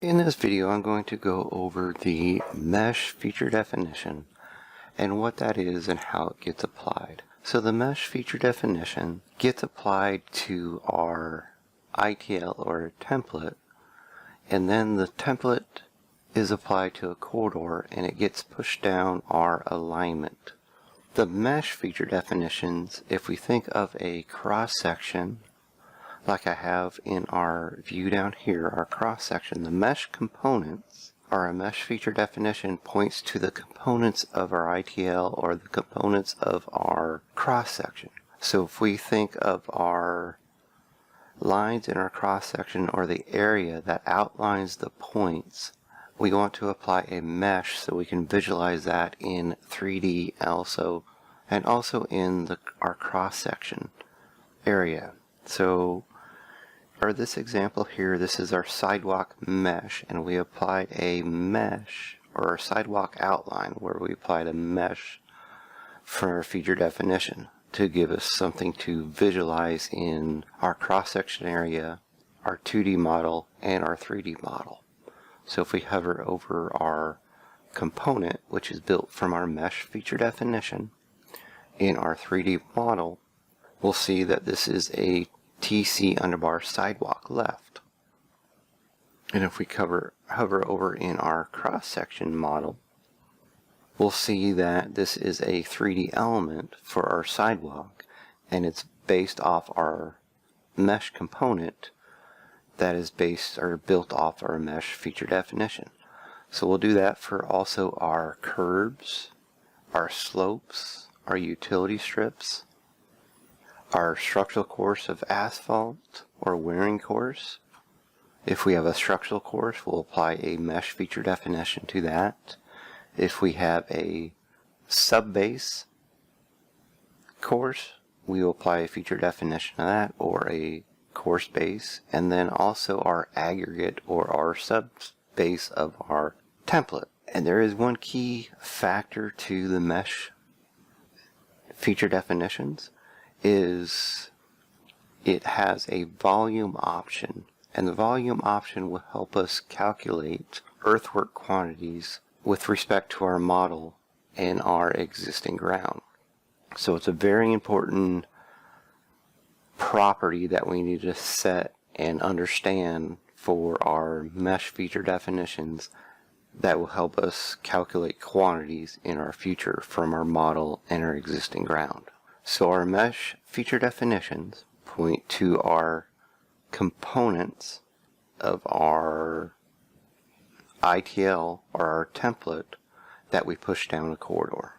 In this video, I'm going to go over the mesh feature definition and what that is and how it gets applied. So the mesh feature definition gets applied to our ITL or template, and then the template is applied to a corridor and it gets pushed down our alignment. The mesh feature definitions, if we think of a cross section like I have in our view down here, our cross section, the mesh components or a mesh feature definition points to the components of our ITL or the components of our cross section. So if we think of our lines in our cross section or the area that outlines the points, we want to apply a mesh so we can visualize that in 3D also, and also in our cross section area. So for this example here, this is our sidewalk mesh, and we applied a mesh or a sidewalk outline where we applied a mesh for our feature definition to give us something to visualize in our cross-section area, our 2D model, and our 3D model. So if we hover over our component, which is built from our mesh feature definition, in our 3D model, we'll see that this is a TC underbar sidewalk left. And if we hover over in our cross-section model, we'll see that this is a 3D element for our sidewalk, and it's based off our mesh component that is based or built off our mesh feature definition. So we'll do that for also our curbs, our slopes, our utility strips, our structural course of asphalt or wearing course. If we have a structural course, we'll apply a mesh feature definition to that. If we have a sub-base course, we will apply a feature definition to that, or a course base, and then also our aggregate or our sub-base of our template. And there is one key factor to the mesh feature definitions, is it has a volume option, and the volume option will help us calculate earthwork quantities with respect to our model and our existing ground. So it's a very important property that we need to set and understand for our mesh feature definitions that will help us calculate quantities in our future from our model and our existing ground. So our mesh feature definitions point to our components of our ITL or our template that we push down a corridor.